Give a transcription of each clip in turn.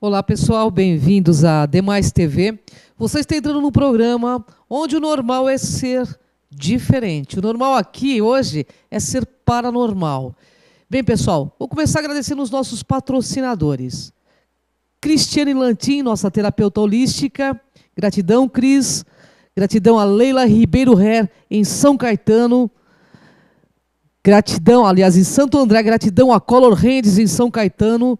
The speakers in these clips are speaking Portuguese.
Olá, pessoal, bem-vindos à Demais TV. Você está entrando num programa onde o normal é ser diferente. O normal aqui hoje é ser paranormal. Bem, pessoal, vou começar agradecendo os nossos patrocinadores. Cristiane Lantin, nossa terapeuta holística. Gratidão, Cris. Gratidão a Leila Ribeiro Her, em São Caetano. Gratidão, aliás, em Santo André. Gratidão a Color Hands, em São Caetano.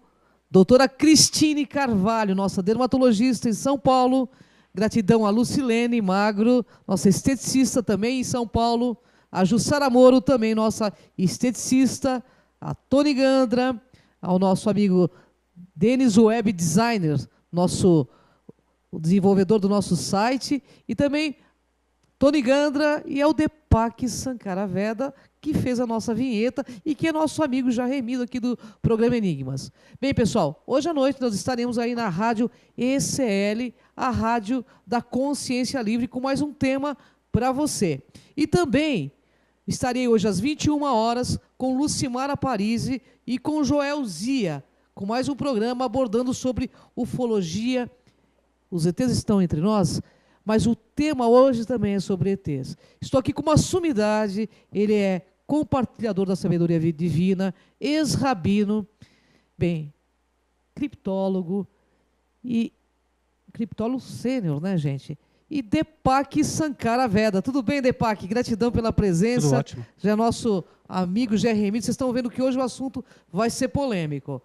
Doutora Cristine Carvalho, nossa dermatologista em São Paulo. Gratidão a Lucilene Magro, nossa esteticista também em São Paulo. A Jussara Moro, também nossa esteticista. A Tony Gandra, ao nosso amigo Denis Web Designer, o desenvolvedor do nosso site. E também Tony Gandra e ao Deepak Sankara Veda, que fez a nossa vinheta e que é nosso amigo já remido aqui do programa Enigmas. Bem, pessoal, hoje à noite nós estaremos aí na Rádio ECL, a Rádio da Consciência Livre, com mais um tema para você. E também estarei hoje às 21 horas com Lucimara Parisi e com Joel Zia, com mais um programa abordando sobre ufologia. Os ETs estão entre nós, mas o tema hoje também é sobre ETs. Estou aqui com uma sumidade, ele é compartilhador da sabedoria divina, ex-rabino, bem, criptólogo sênior, né, gente? E Deepak Sankara Veda. Tudo bem, Deepak? Gratidão pela presença. Tudo ótimo. Já é nosso amigo Jeremy. Vocês estão vendo que hoje o assunto vai ser polêmico.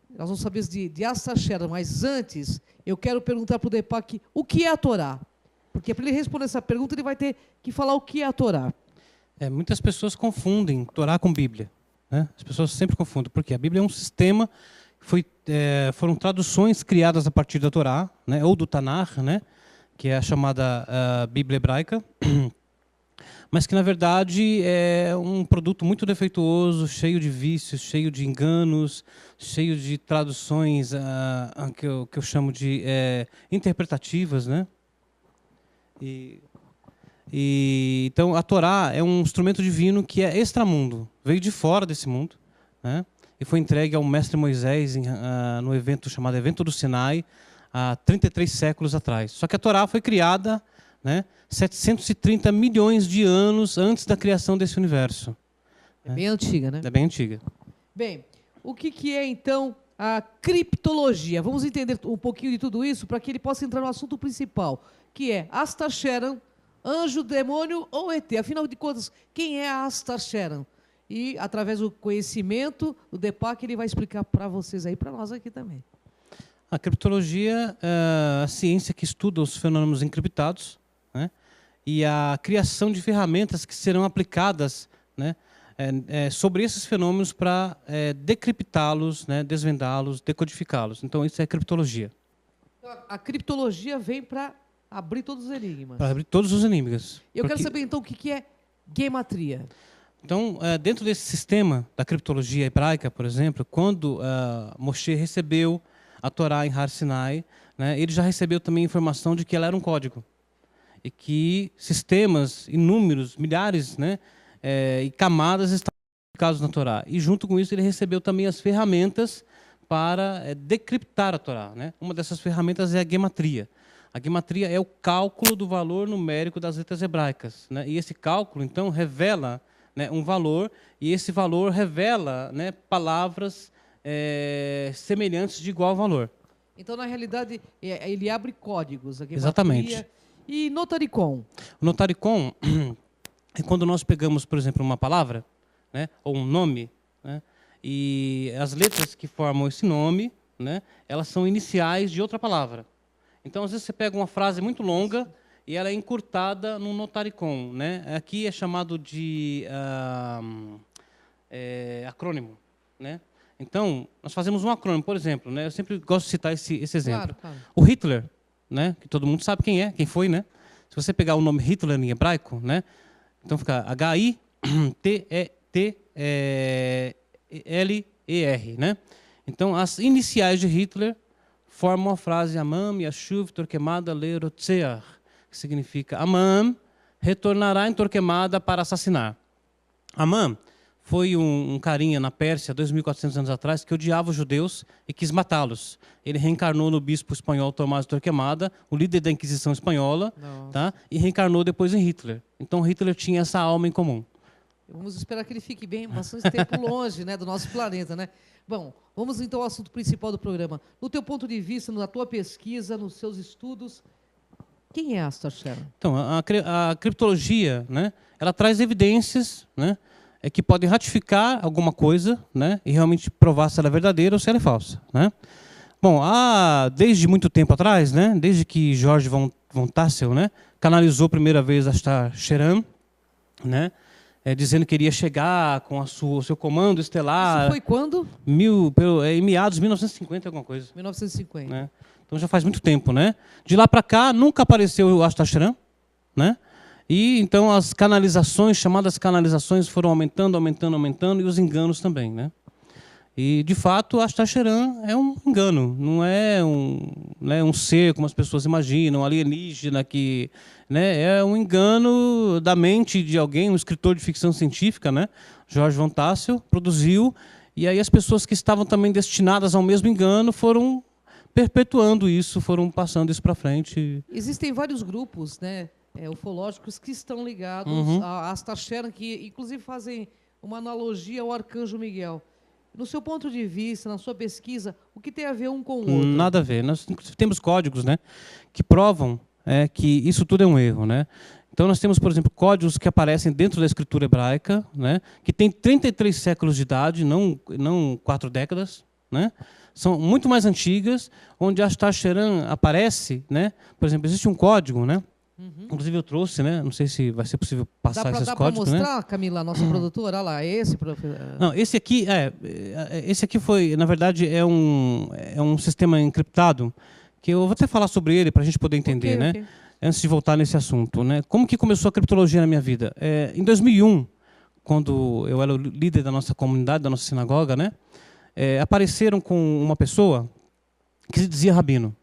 Nós vamos saber de Astashera, mas antes eu quero perguntar para o Deepak o que é a Torá. Porque para ele responder essa pergunta, ele vai ter que falar o que é a Torá. Muitas pessoas confundem Torá com Bíblia, né? As pessoas sempre confundem, porque a Bíblia é um sistema, foram traduções criadas a partir da Torá, né? Ou do Tanakh, né? Que é a chamada Bíblia hebraica, mas que, na verdade, é um produto muito defeituoso, cheio de vícios, cheio de enganos, cheio de traduções que eu chamo de interpretativas, né? Então, a Torá é um instrumento divino que é extramundo, veio de fora desse mundo, né? E foi entregue ao mestre Moisés no evento chamado Evento do Sinai, há 33 séculos atrás. Só que a Torá foi criada, né, 730 milhões de anos antes da criação desse universo. É bem antiga, né? É bem antiga. Bem, o que é, então, a criptologia? Vamos entender um pouquinho de tudo isso para que ele possa entrar no assunto principal, que é Astashera, anjo, demônio ou ET? Afinal de contas, quem é a Astashera? E, através do conhecimento do Deepak, ele vai explicar para vocês aí, para nós aqui também. A criptologia é a ciência que estuda os fenômenos encriptados, né, e a criação de ferramentas que serão aplicadas, né, sobre esses fenômenos para decriptá-los, né, desvendá-los, decodificá-los. Então, isso é criptologia. A criptologia vem para abrir todos os enigmas. Para abrir todos os enigmas. Eu quero saber, então, o que é gematria. Então, dentro desse sistema da criptologia hebraica, por exemplo, quando Moshe recebeu a Torá em Har Sinai, né, ele já recebeu também a informação de que ela era um código. E que sistemas inúmeros, milhares, né, e camadas estavam explicados na Torá. E junto com isso ele recebeu também as ferramentas para decriptar a Torá, né? Uma dessas ferramentas é a gematria. A gematria é o cálculo do valor numérico das letras hebraicas, né? E esse cálculo, então, revela, né, um valor, e esse valor revela, né, palavras semelhantes de igual valor. Então, na realidade, ele abre códigos. A gematria. Exatamente. E notaricon? O notaricon é quando nós pegamos, por exemplo, uma palavra, né, ou um nome, né, e as letras que formam esse nome, né, elas são iniciais de outra palavra. Então, às vezes, você pega uma frase muito longa e ela é encurtada num notaricon, né? Aqui é chamado de acrônimo, né? Então, nós fazemos um acrônimo, por exemplo, né? Eu sempre gosto de citar esse exemplo. Claro. O Hitler, né? Que todo mundo sabe quem é, quem foi, né? Se você pegar o nome Hitler em hebraico, né? Então fica H-I-T-L-E-R, né? Então, as iniciais de Hitler formam a frase Amam Yashuv Torquemada Le Rotzeach, que significa Amam retornará em Torquemada para assassinar. Amam foi um carinha na Pérsia, 2.400 anos atrás, que odiava os judeus e quis matá-los. Ele reencarnou no bispo espanhol Tomás de Torquemada, o líder da Inquisição espanhola, tá? E reencarnou depois em Hitler. Então Hitler tinha essa alma em comum. Vamos esperar que ele fique bem bastante tempo longe, né, do nosso planeta, né? Bom, vamos então ao assunto principal do programa. No teu ponto de vista, na tua pesquisa, nos seus estudos, quem é Astar Sharon? Então, a criptologia, né, ela traz evidências, né, que podem ratificar alguma coisa, né, e realmente provar se ela é verdadeira ou se ela é falsa, né? Bom, desde muito tempo atrás, né, desde que George von Tassel, né, canalizou a primeira vez Astar Sharon, né, dizendo que iria chegar com o seu comando estelar. Isso foi quando? Em meados de 1950, alguma coisa. 1950. Né? Então já faz muito tempo, né? De lá para cá nunca apareceu o Astar Sharon, né? E então as canalizações, chamadas canalizações, foram aumentando e os enganos também, né? E de fato o Astar Sharon é um engano, não é um ser como as pessoas imaginam, alienígena que, né? É um engano da mente de alguém, um escritor de ficção científica, né? George von Tassel produziu, e aí as pessoas que estavam também destinadas ao mesmo engano foram perpetuando isso, foram passando isso para frente. Existem vários grupos, né, ufológicos que estão ligados a Astar Sharon, que inclusive fazem uma analogia ao Arcanjo Miguel. No seu ponto de vista, na sua pesquisa, o que tem a ver um com o outro? Nada a ver. Nós temos códigos, né, que provam que isso tudo é um erro, né? Então nós temos, por exemplo, códigos que aparecem dentro da escritura hebraica, né, que tem 33 séculos de idade, não 4 décadas, né? São muito mais antigas, onde Astar Sharon aparece, né? Por exemplo, existe um código, né? Inclusive eu trouxe, né? Não sei se vai ser possível passar esses códigos, né? Dá para mostrar, Camila, nossa produtora? Olha lá, esse... Não, esse aqui foi, na verdade, é um sistema encriptado, que eu vou até falar sobre ele para a gente poder entender, né? Okay. Antes de voltar nesse assunto, né? Como que começou a criptologia na minha vida? Em 2001, quando eu era o líder da nossa comunidade, da nossa sinagoga, né? Apareceram com uma pessoa que se dizia rabino,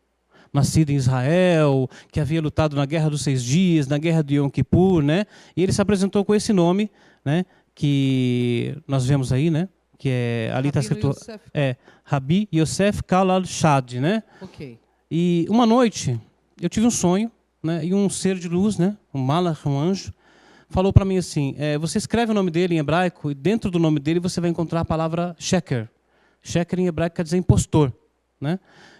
nascido em Israel, que havia lutado na Guerra dos 6 Dias, na Guerra de Yom Kippur, né? E ele se apresentou com esse nome, né? Que nós vemos aí, né? Que ali está escrito Rabi Yosef Kalal Shad, né? Okay. E uma noite eu tive um sonho, né? E um ser de luz, né? Um malach, um anjo, falou para mim assim: você escreve o nome dele em hebraico e dentro do nome dele você vai encontrar a palavra sheker. Sheker em hebraico quer dizer impostor, né?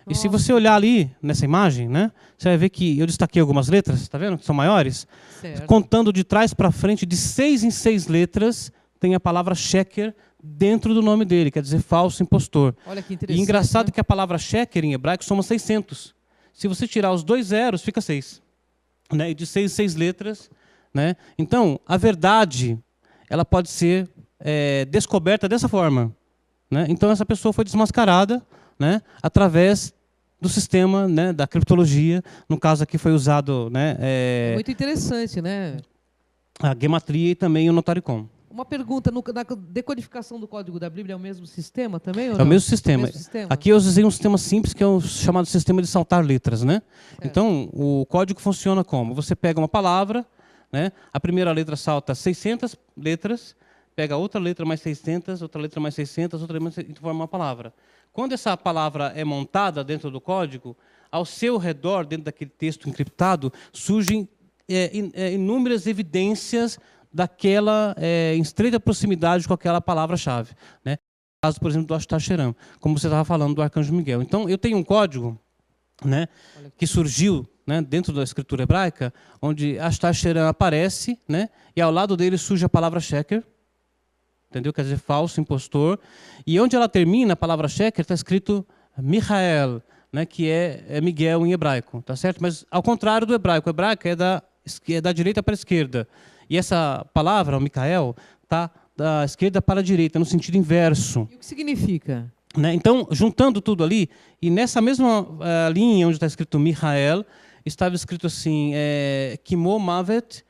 E se você olhar ali nessa imagem, né, você vai ver que eu destaquei algumas letras, está vendo? Que são maiores. Certo. Contando de trás para frente, de 6 em 6 letras, tem a palavra sheker dentro do nome dele, quer dizer falso impostor. Olha que interessante. E engraçado, né? Que a palavra sheker em hebraico soma 600. Se você tirar os 2 zeros, fica 6. Né? E de 6 em 6 letras. Né? Então, a verdade ela pode ser descoberta dessa forma. Né? Então, essa pessoa foi desmascarada, né, através do sistema, né, da criptologia. No caso aqui foi usado, né, muito interessante, né? A gematria e também o notaricon. Uma pergunta, na decodificação do código da Bíblia é o mesmo sistema também? Ou é não? O mesmo sistema. É o mesmo sistema. Aqui eu usei um sistema simples, que é o chamado sistema de saltar letras, né? Então, o código funciona como? Você pega uma palavra, né, a primeira letra salta 600 letras, pega outra letra mais 600, outra letra mais 600, outra letra mais 600, e forma uma palavra. Quando essa palavra é montada dentro do código, ao seu redor, dentro daquele texto encriptado, surgem inúmeras evidências daquela estreita proximidade com aquela palavra-chave. Né? No caso, por exemplo, do Astar Sharon, como você estava falando do Arcanjo Miguel. Então, eu tenho um código, né, que surgiu, né, dentro da escritura hebraica, onde Astar Sharon aparece, né, e ao lado dele surge a palavra sheker, entendeu? Quer dizer, falso, impostor. E onde ela termina, a palavra sheker, está escrito Michael, né, que é Miguel em hebraico, tá certo? Mas ao contrário do hebraico, o hebraico é da direita para a esquerda. E essa palavra, o Michael, está da esquerda para a direita, no sentido inverso. E o que significa? Né? Então, juntando tudo ali, e nessa mesma linha onde está escrito Michael, estava escrito assim, Kimo Mavet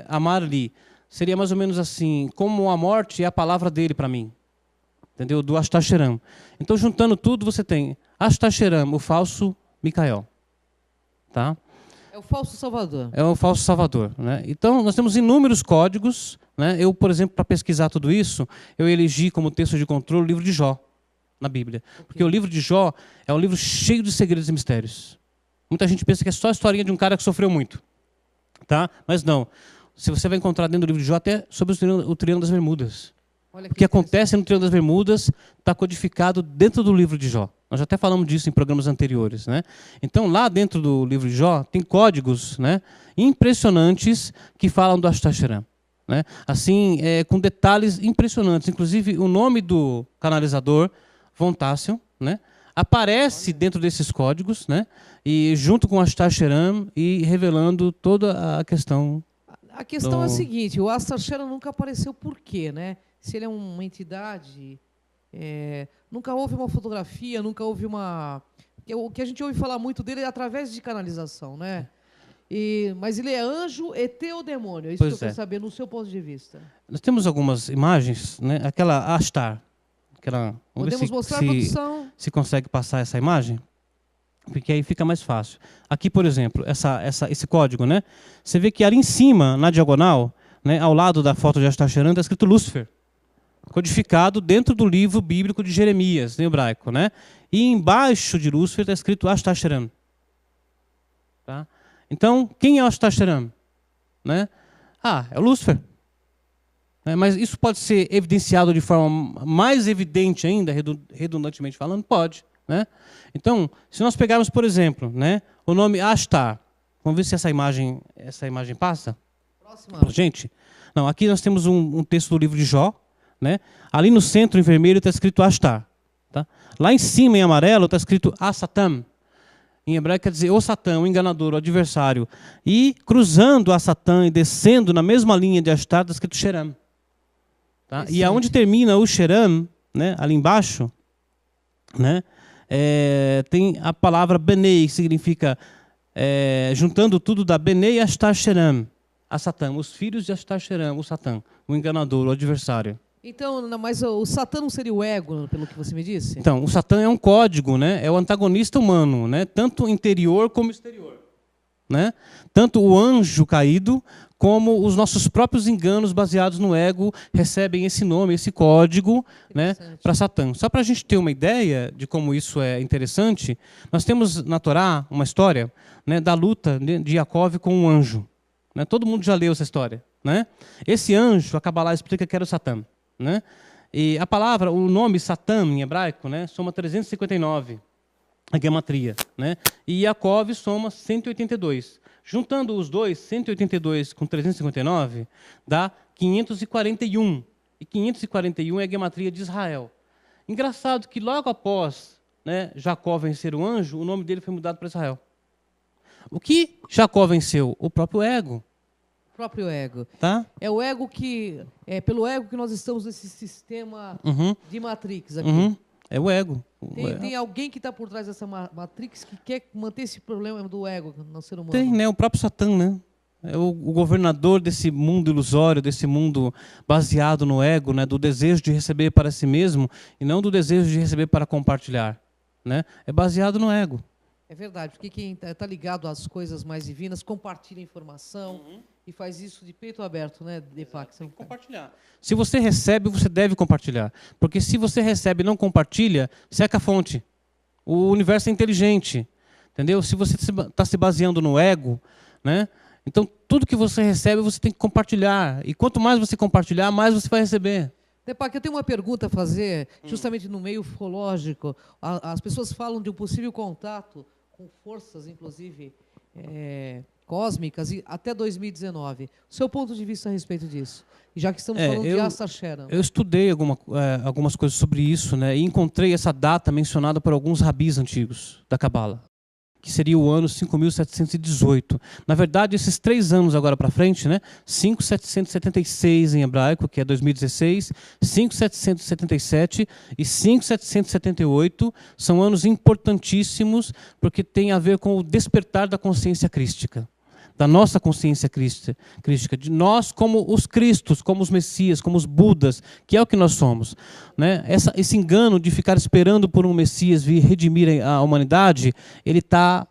Amar Li. Seria mais ou menos assim, como a morte é a palavra dele para mim. Entendeu? Do Astar Sharon. Então, juntando tudo, você tem Astar Sharon, o falso Michael. Tá? É o falso salvador. É o falso salvador, né? Então, nós temos inúmeros códigos, né? Eu, por exemplo, para pesquisar tudo isso, eu elegi como texto de controle o livro de Jó, na Bíblia. Porque o livro de Jó é um livro cheio de segredos e mistérios. Muita gente pensa que é só a historinha de um cara que sofreu muito. Tá? Mas não. Se você vai encontrar dentro do livro de Jó até sobre o Triângulo das Bermudas. O que acontece no Triângulo das Bermudas está codificado dentro do livro de Jó. Nós já até falamos disso em programas anteriores, né? Então, lá dentro do livro de Jó, tem códigos, né, impressionantes que falam do Astacheran, né? Assim, com detalhes impressionantes. Inclusive, o nome do canalizador, Von Tassel, né, aparece dentro desses códigos, né, e junto com Astacheran e revelando toda a questão. A questão é a seguinte, o Astacheran nunca apareceu por quê, né? Se ele é uma entidade, nunca houve uma fotografia, nunca houve uma... O que a gente ouve falar muito dele é através de canalização, né? Mas ele é anjo, ET ou demônio? É isso que eu quero saber, no seu ponto de vista. Nós temos algumas imagens, né? Aquela Ashtar. Podemos mostrar a produção? Se consegue passar essa imagem? Porque aí fica mais fácil. Aqui, por exemplo, esse código, né? Você vê que ali em cima, na diagonal, né, ao lado da foto de Astacheran, está escrito Lúcifer, codificado dentro do livro bíblico de Jeremias, em hebraico, né? E embaixo de Lúcifer está escrito Astacheran. Tá? Então, quem é o Astacheran? Né? É o Lúcifer. Mas isso pode ser evidenciado de forma mais evidente ainda, redundantemente falando? Pode. Né? Então, se nós pegarmos, por exemplo, né, o nome Ashtar, vamos ver se essa imagem passa? Próxima. Gente, não, aqui nós temos um texto do livro de Jó, né? Ali no centro, em vermelho, está escrito Ashtar. Tá? Lá em cima, em amarelo, está escrito Asatam. Em hebraico quer dizer o Satã, o enganador, o adversário. E cruzando a Satã e descendo na mesma linha de Ashtar, está escrito Sheram. Tá? E aonde termina o Sheram, né, ali embaixo, né, tem a palavra Benei, que significa, juntando tudo da Benei Ashtar Sheram, a Satã, os filhos de Ashtar Sheram, o Satã, o enganador, o adversário. Então, mas o Satã não seria o ego, pelo que você me disse? Então, o Satã é um código, né? É o antagonista humano, né? Tanto interior como exterior. Né? Tanto o anjo caído, como os nossos próprios enganos baseados no ego recebem esse nome, esse código, né, para Satã. Só para a gente ter uma ideia de como isso é interessante, nós temos na Torá uma história, né, da luta de Jacó com um anjo. Né? Todo mundo já leu essa história. Né? Esse anjo, a Kabbalah explica que era o Satã. Né? E a palavra, o nome Satã em hebraico, né, soma 359, a gematria. Né? E Yaakov soma 182. Juntando os dois, 182 com 359, dá 541. E 541 é a gematria de Israel. Engraçado que logo após, né, Jacó vencer o anjo, o nome dele foi mudado para Israel. O que Jacó venceu? O próprio ego. O próprio ego. Tá? É o ego que... É pelo ego que nós estamos nesse sistema de Matrix aqui. É o ego. Tem alguém que está por trás dessa Matrix que quer manter esse problema do ego no ser humano? Tem, né? O próprio Satã, né? É o governador desse mundo ilusório, desse mundo baseado no ego, né? Do desejo de receber para si mesmo e não do desejo de receber para compartilhar. Né? É baseado no ego. É verdade, porque quem está ligado às coisas mais divinas compartilha informação e faz isso de peito aberto, né, Deepak? Tem que compartilhar. Se você recebe, você deve compartilhar. Porque se você recebe e não compartilha, seca a fonte. O universo é inteligente. Entendeu? Se você está se baseando no ego, né, então tudo que você recebe, você tem que compartilhar. E quanto mais você compartilhar, mais você vai receber. Deepak, eu tenho uma pergunta a fazer, justamente no meio ufológico. As pessoas falam de um possível contato com forças, inclusive, cósmicas, até 2019. O seu ponto de vista a respeito disso? Já que estamos falando de Astacheran. Eu estudei algumas coisas sobre isso, né, e encontrei essa data mencionada por alguns rabis antigos da Cabala, que seria o ano 5.718. Na verdade, esses 3 anos agora para frente, né, 5.776 em hebraico, que é 2016, 5.777 e 5.778 são anos importantíssimos porque tem a ver com o despertar da consciência crística. da nossa consciência crística, de nós como os Cristos, como os Messias, como os Budas, que é o que nós somos. Né? Esse engano de ficar esperando por um Messias vir redimir a humanidade, ele está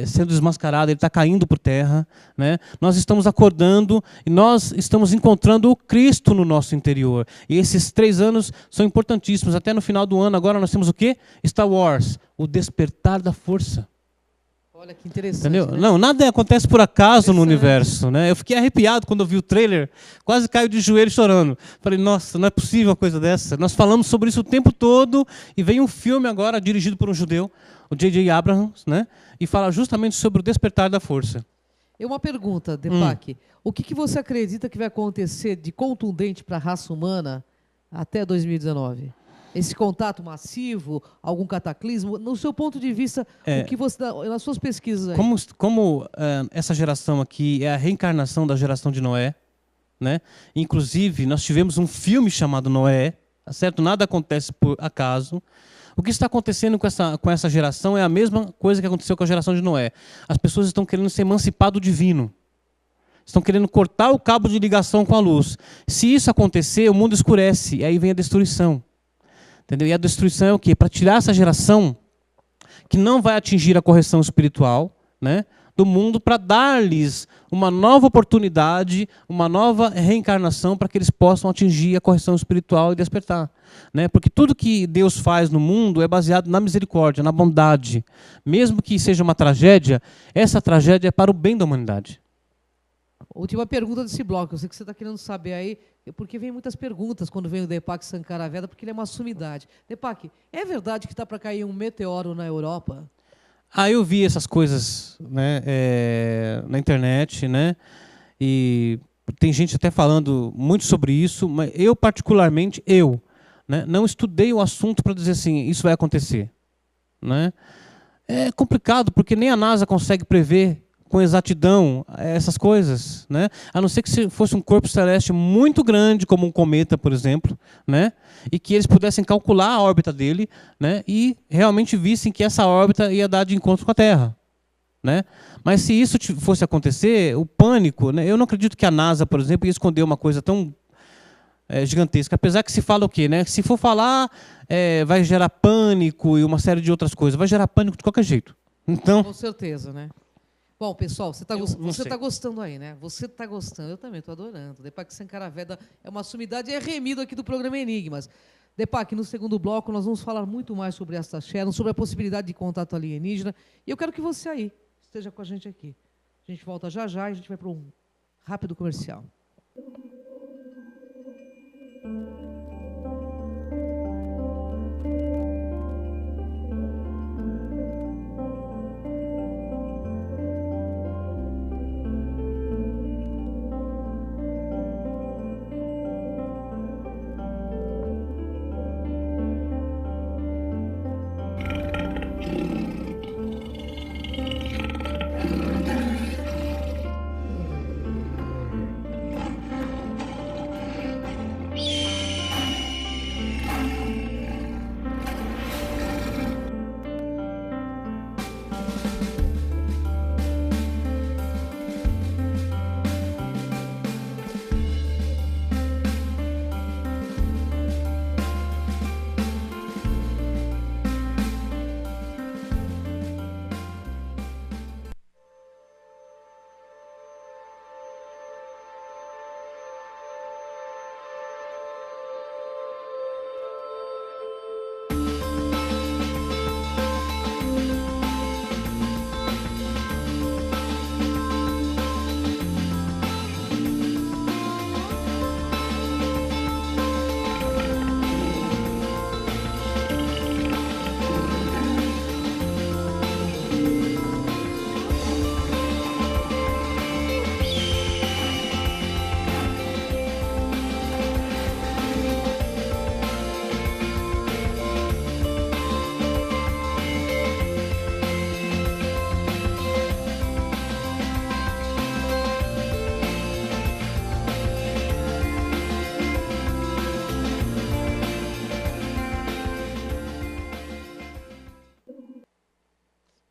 sendo desmascarado, ele está caindo por terra. Né? Nós estamos acordando e nós estamos encontrando o Cristo no nosso interior. E esses 3 anos são importantíssimos. Até no final do ano, agora nós temos o quê? Star Wars, o despertar da força. Olha que interessante. Entendeu? Né? Não, nada acontece por acaso no universo. Né? Eu fiquei arrepiado quando eu vi o trailer, quase caio de joelho chorando. Falei, nossa, não é possível uma coisa dessa. Nós falamos sobre isso o tempo todo e vem um filme agora dirigido por um judeu, o J.J. Abrams, né? E fala justamente sobre o despertar da força. E uma pergunta, Deepak. O que você acredita que vai acontecer de contundente para a raça humana até 2019? Esse contato massivo, algum cataclismo? No seu ponto de vista, o que você nas suas pesquisas aí? Como essa geração aqui é a reencarnação da geração de Noé, né? Inclusive, nós tivemos um filme chamado Noé, tá certo? Nada acontece por acaso. O que está acontecendo com essa geração é a mesma coisa que aconteceu com a geração de Noé. As pessoas estão querendo se emancipar do divino. Estão querendo cortar o cabo de ligação com a luz. Se isso acontecer, o mundo escurece, e aí vem a destruição. Entendeu? E a destruição é o quê? Para tirar essa geração que não vai atingir a correção espiritual, né, do mundo, para dar-lhes uma nova oportunidade, uma nova reencarnação para que eles possam atingir a correção espiritual e despertar. Né? Porque tudo que Deus faz no mundo é baseado na misericórdia, na bondade. Mesmo que seja uma tragédia, essa tragédia é para o bem da humanidade. Última pergunta desse bloco. Eu sei que você está querendo saber aí, porque vem muitas perguntas quando vem o Deepak Sankaraveda, porque ele é uma sumidade. Deepak, é verdade que está para cair um meteoro na Europa? Eu vi essas coisas, né, na internet, né, e tem gente até falando muito sobre isso, mas eu particularmente, né, não estudei o assunto para dizer assim, isso vai acontecer. Né? É complicado, porque nem a NASA consegue prever com exatidão essas coisas, né? A não ser que se fosse um corpo celeste muito grande, como um cometa, por exemplo, né? E que eles pudessem calcular a órbita dele, né? E realmente vissem que essa órbita ia dar de encontro com a Terra. Né? Mas se isso fosse acontecer, o pânico, né? Eu não acredito que a NASA, por exemplo, ia esconder uma coisa tão gigantesca. Apesar que se fala o quê? Né? Se for falar, vai gerar pânico e uma série de outras coisas. Vai gerar pânico de qualquer jeito. Então, com certeza, né? Bom, pessoal, você está gostando aí, né? Você está gostando, eu também estou adorando. Deepak Sankaraveda é uma sumidade, é remido aqui do programa Enigmas. Deepak, no segundo bloco nós vamos falar muito mais sobre esta Sharon, sobre a possibilidade de contato alienígena. E eu quero que você aí esteja com a gente aqui. A gente volta já já e a gente vai para um rápido comercial.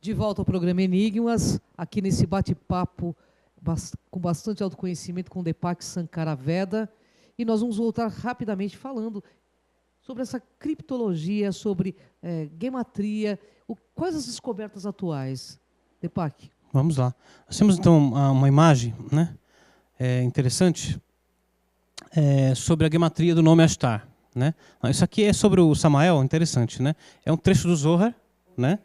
De volta ao programa Enigmas, aqui nesse bate-papo com bastante autoconhecimento com Deepak Sankaraveda. E nós vamos voltar rapidamente falando sobre essa criptologia, sobre gematria, quais as descobertas atuais, Deepak? Vamos lá. Nós temos então uma imagem, né, interessante sobre a gematria do nome Ashtar. Né? Isso aqui é sobre o Samael, interessante, né? É um trecho do Zohar, né?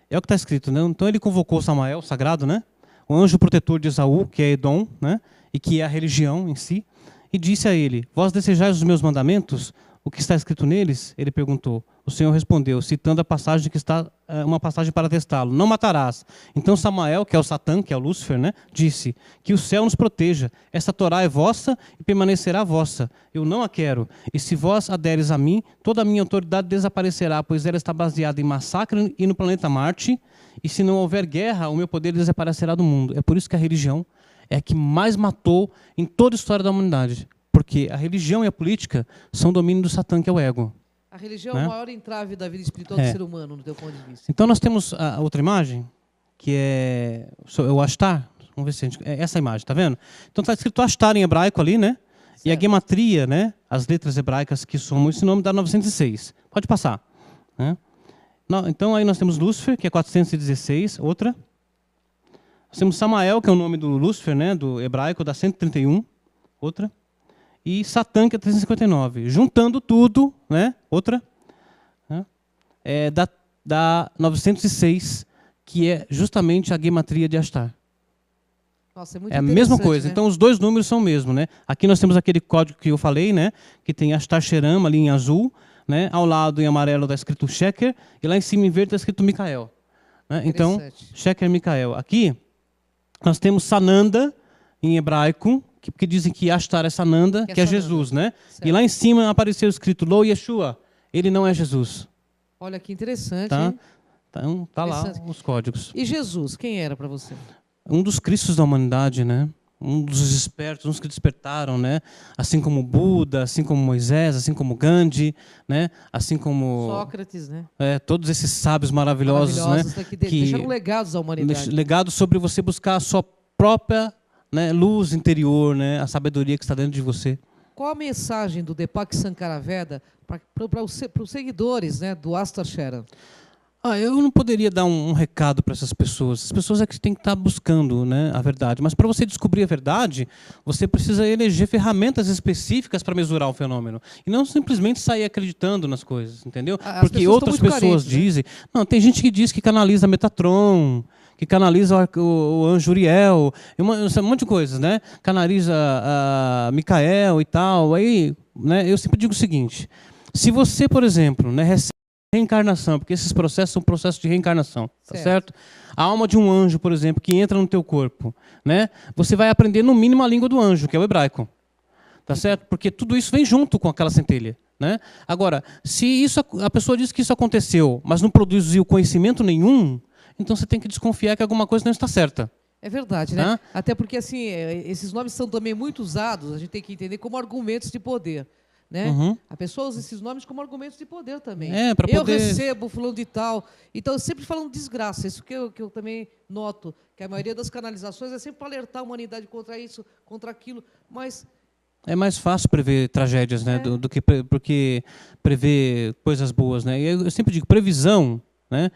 É o que está escrito, né? Então ele convocou Samael, sagrado, né? O anjo protetor de Esaú, que é Edom, né? E que é a religião em si, e disse a ele: vós desejais os meus mandamentos? O que está escrito neles? Ele perguntou. O Senhor respondeu, citando a passagem que está, uma passagem para testá-lo: não matarás. Então Samael, que é o Satã, que é o Lúcifer, né? Disse: que o céu nos proteja. Esta Torá é vossa e permanecerá vossa. Eu não a quero. E se vós a deres a mim, toda a minha autoridade desaparecerá, pois ela está baseada em massacre e no planeta Marte. E se não houver guerra, o meu poder desaparecerá do mundo. É por isso que a religião é a que mais matou em toda a história da humanidade. Porque a religião e a política são domínio do Satã, que é o ego. A religião né? É o maior entrave da vida espiritual do ser humano, no teu ponto de vista. Então nós temos a outra imagem, que é o Ashtar. Vamos ver se a gente... É essa imagem, tá vendo? Então está escrito Ashtar em hebraico ali, né? Certo. E a gematria, né? As letras hebraicas que somam esse nome dá 906. Pode passar. Né? Então aí nós temos Lúcifer, que é 416, outra. Nós temos Samael, que é o nome do Lúcifer, né? Do hebraico, dá 131, outra. E Satã, que é 359. Juntando tudo, né? Outra, né? Dá 906, que é justamente a gematria de Ashtar. Nossa, é muito a mesma coisa. Né? Então, os dois números são o mesmo, né? Aqui nós temos aquele código que eu falei, né? Que tem Ashtar Sheram ali em azul, né? Ao lado em amarelo está escrito Sheker, e lá em cima em verde está escrito Mikael. Né? Então, Sheker Mikael. Aqui nós temos Sananda em hebraico, porque dizem que Ashtar é Sananda, que é Jesus, né? Certo. E lá em cima apareceu escrito Lo Yeshua, ele não é Jesus. Olha que interessante. Tá? Então, tá lá os códigos. E Jesus, quem era para você? Um dos cristos da humanidade, né? Um dos espertos, uns que despertaram, né? Assim como Buda, assim como Moisés, assim como Gandhi, né? Assim como Sócrates, né? Todos esses sábios maravilhosos, né? Que deixaram legados à humanidade. Legados sobre você buscar a sua própria, né, luz interior, né, a sabedoria que está dentro de você. Qual a mensagem do Deepak Sankaraveda para os seguidores, né, do Ashtar Sheram? Eu não poderia dar um recado para essas pessoas. As pessoas é que têm que estar buscando, né, a verdade. Mas para você descobrir a verdade, você precisa eleger ferramentas específicas para mesurar o fenômeno. E não simplesmente sair acreditando nas coisas, entendeu? Porque outras pessoas dizem... Né? Não, tem gente que diz que canaliza Metatron, que canaliza o anjo Uriel, um monte de coisas, né? Canaliza a Micael e tal. Aí, né, eu sempre digo o seguinte: se você, por exemplo, né, recebe reencarnação, porque esses processos são processos de reencarnação, tá certo? A alma de um anjo, por exemplo, que entra no teu corpo, né? Você vai aprender no mínimo a língua do anjo, que é o hebraico, tá certo? Porque tudo isso vem junto com aquela centelha, né? Agora, se a pessoa diz que isso aconteceu, mas não produziu conhecimento nenhum, então você tem que desconfiar que alguma coisa não está certa. É verdade, né? Até porque assim, esses nomes são também muito usados, a gente tem que entender como argumentos de poder. Né? Uhum. A pessoa usa esses nomes como argumentos de poder também. Eu recebo fulano de tal. Então, sempre falando desgraça. Isso que eu também noto, que a maioria das canalizações é sempre para alertar a humanidade contra isso, contra aquilo. Mas é mais fácil prever tragédias, né, do que porque prever coisas boas, né? E eu sempre digo, previsão, né,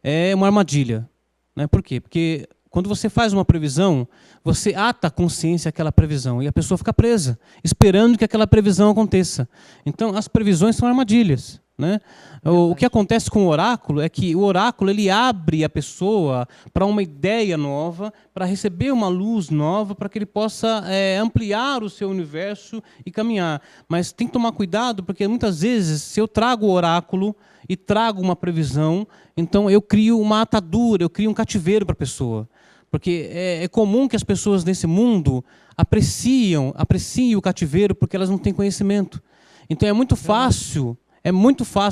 é uma armadilha, né? Por quê? Porque quando você faz uma previsão, você ata a consciência àquela previsão e a pessoa fica presa, esperando que aquela previsão aconteça. Então, as previsões são armadilhas, né? O que acontece com o oráculo é que o oráculo ele abre a pessoa para uma ideia nova, para receber uma luz nova, para que ele possa ampliar o seu universo e caminhar. Mas tem que tomar cuidado, porque muitas vezes, se eu trago o oráculo e trago uma previsão, então eu crio uma atadura, eu crio um cativeiro para a pessoa. Porque é comum que as pessoas nesse mundo apreciem o cativeiro porque elas não têm conhecimento. Então é muito fácil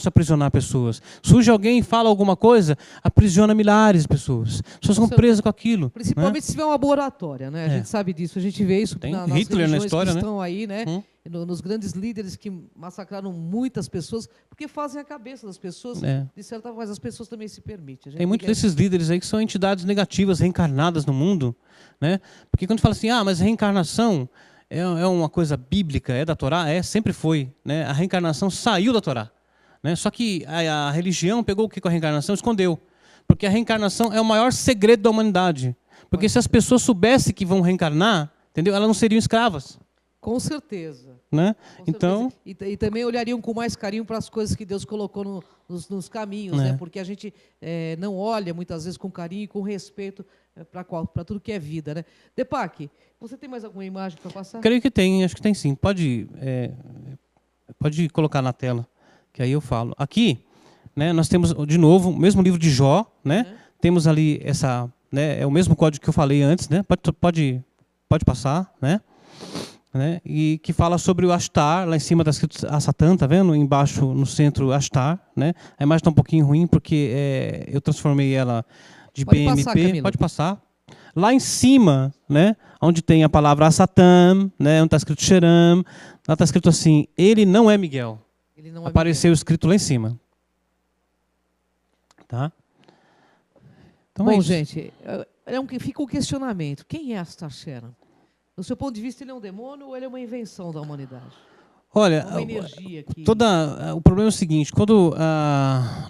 aprisionar pessoas. Surge alguém e fala alguma coisa, aprisiona milhares de pessoas. As pessoas são presas com aquilo. Principalmente se tiver uma boa oratória, né? A gente sabe disso, a gente vê isso tem nas Hitler religiões na história, que estão aí, né? nos grandes líderes que massacraram muitas pessoas, porque fazem a cabeça das pessoas, de certa forma, mas as pessoas também se permitem. Tem muitos desses líderes aí que são entidades negativas, reencarnadas no mundo, né? Porque quando fala assim, mas reencarnação é uma coisa bíblica, é da Torá, sempre foi, né? A reencarnação saiu da Torá, né? Só que a religião pegou o que com a reencarnação? Escondeu. Porque a reencarnação é o maior segredo da humanidade. Porque se as pessoas soubessem que vão reencarnar, entendeu? Elas não seriam escravas. Com certeza. Né? Com então certeza. E também olhariam com mais carinho para as coisas que Deus colocou nos caminhos, né? Porque a gente não olha muitas vezes com carinho e com respeito para tudo que é vida, né? Depac, você tem mais alguma imagem para passar? Creio que tem, acho que tem sim. Pode colocar na tela, que aí eu falo. Aqui, né, nós temos de novo o mesmo livro de Jó, né? Temos ali é o mesmo código que eu falei antes, né? Pode passar, né? E que fala sobre o Ashtar, lá em cima está escrito a Satã, tá vendo? Embaixo, no centro, Ashtar, né? A imagem está um pouquinho ruim porque eu transformei ela de PMP. Pode passar. Lá em cima, né? Onde tem a palavra Satã, né? Onde está escrito Xeram, lá está escrito assim: ele não é Miguel. Ele não é Apareceu Miguel. Escrito lá em cima. Tá? Então bom, gente, fica o questionamento. Quem é Ashtar Sheran? Do seu ponto de vista, ele é um demônio ou ele é uma invenção da humanidade? Olha, uma energia que... o problema é o seguinte: quando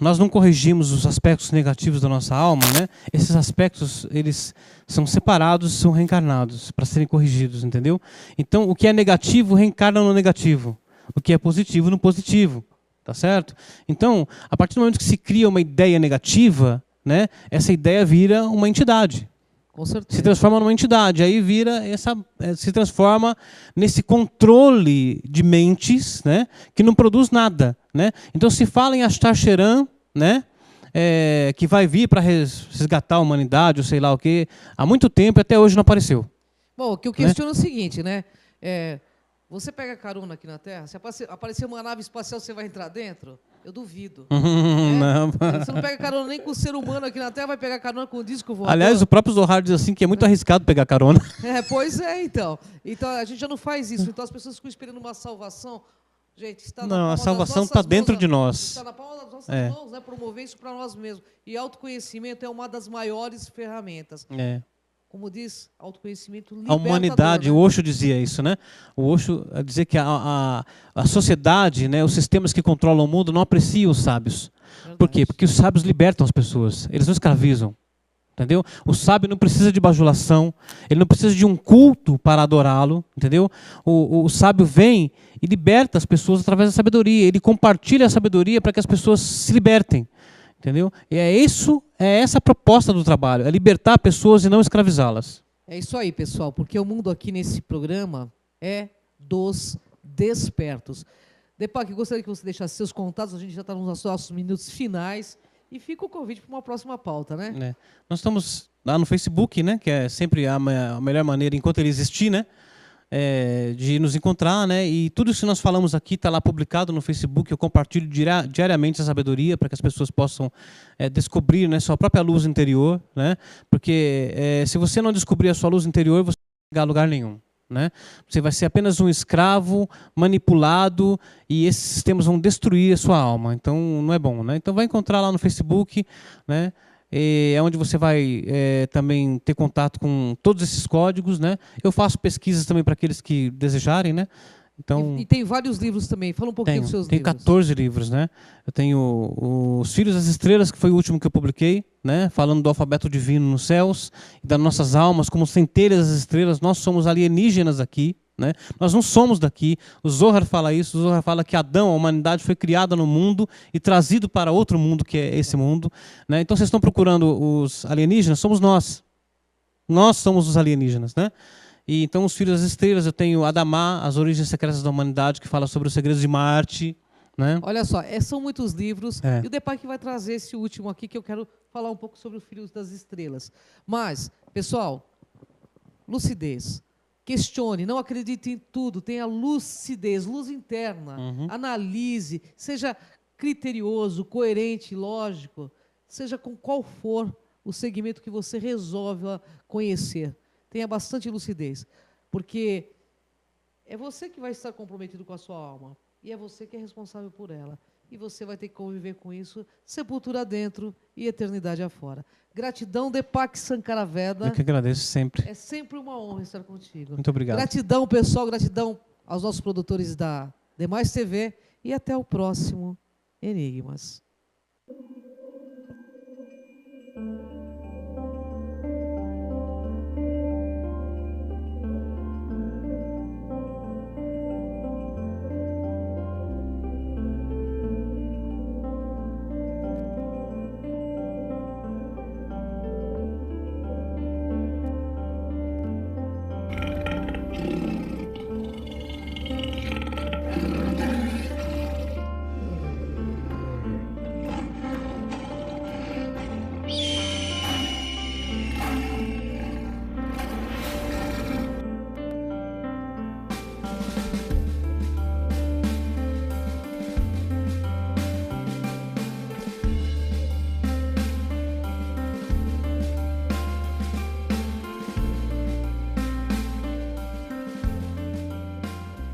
nós não corrigimos os aspectos negativos da nossa alma, né, esses aspectos eles são separados e são reencarnados para serem corrigidos, entendeu? Então, o que é negativo reencarna no negativo, o que é positivo no positivo, tá certo? Então, a partir do momento que se cria uma ideia negativa, né, essa ideia vira uma entidade. Com certeza. Se transforma numa entidade, aí se transforma nesse controle de mentes, né, que não produz nada, né? Então se fala em Ashtar Sheran, né, que vai vir para resgatar a humanidade, ou sei lá o quê, há muito tempo e até hoje não apareceu. Bom, o que eu questiono é o seguinte, né? Você pega carona aqui na Terra, se aparecer uma nave espacial, você vai entrar dentro? Eu duvido. Não. Você não pega carona nem com o ser humano aqui na Terra, vai pegar carona com o disco voador. Aliás, o próprio Zohar diz assim que é muito arriscado pegar carona. Pois é, então. Então a gente já não faz isso. Então as pessoas ficam esperando uma salvação. Gente, está na palma a salvação está dentro de nós. Está na palma das nossas mãos, né? Promover isso para nós mesmos. E autoconhecimento é uma das maiores ferramentas. Como diz, autoconhecimento libertador. A humanidade, né? O Osho dizia isso, né? O Osho dizia que a sociedade, né, os sistemas que controlam o mundo não apreciam os sábios. Verdade. Por quê? Porque os sábios libertam as pessoas, eles não escravizam. Entendeu? O sábio não precisa de bajulação, ele não precisa de um culto para adorá-lo, entendeu? O sábio vem e liberta as pessoas através da sabedoria, ele compartilha a sabedoria para que as pessoas se libertem. Entendeu? E é essa a proposta do trabalho, é libertar pessoas e não escravizá-las. É isso aí, pessoal, porque o mundo aqui nesse programa é dos despertos. Depac, eu gostaria que você deixasse seus contatos, a gente já está nos nossos minutos finais, e fica o convite para uma próxima pauta, né? Nós estamos lá no Facebook, né, que é sempre a melhor maneira, enquanto ele existir, né? De nos encontrar, né? E tudo isso que nós falamos aqui está lá publicado no Facebook. Eu compartilho diariamente a sabedoria para que as pessoas possam descobrir, né, sua própria luz interior, né? Porque se você não descobrir a sua luz interior, você não vai chegar a lugar nenhum, né? Você vai ser apenas um escravo manipulado e esses sistemas vão destruir a sua alma. Então não é bom, né? Então vai encontrar lá no Facebook, né? É onde você vai também ter contato com todos esses códigos, né? Eu faço pesquisas também para aqueles que desejarem, né? Então, e tem vários livros também. Fala um pouquinho dos seus livros. Tenho 14 livros, né? Eu tenho Os Filhos das Estrelas, que foi o último que eu publiquei, né? Falando do alfabeto divino nos céus e das nossas almas como centelhas das estrelas. Nós somos alienígenas aqui, né? Nós não somos daqui. O Zohar fala isso. O Zohar fala que Adão, a humanidade, foi criada no mundo e trazido para outro mundo, que é esse mundo, né? Então vocês estão procurando os alienígenas? Somos nós. Nós somos os alienígenas, né? E então Os Filhos das Estrelas, eu tenho Adamá, As Origens Secretas da Humanidade, que fala sobre os segredos de Marte, né? Olha só, são muitos livros, e o Depac vai trazer esse último aqui, que eu quero falar um pouco sobre Os Filhos das Estrelas. Mas, pessoal, lucidez. Questione, não acredite em tudo, tenha lucidez, luz interna, analise, seja criterioso, coerente, lógico, seja com qual for o segmento que você resolve conhecer. Tenha bastante lucidez, porque É você que vai estar comprometido com a sua alma. E é você que é responsável por ela. E você vai ter que conviver com isso, sepultura dentro e eternidade afora. Gratidão, Deepak Sankaraveda. Eu que agradeço sempre. É sempre uma honra estar contigo. Muito obrigado. Gratidão, pessoal. Gratidão aos nossos produtores da Demais TV. E até o próximo Enigmas.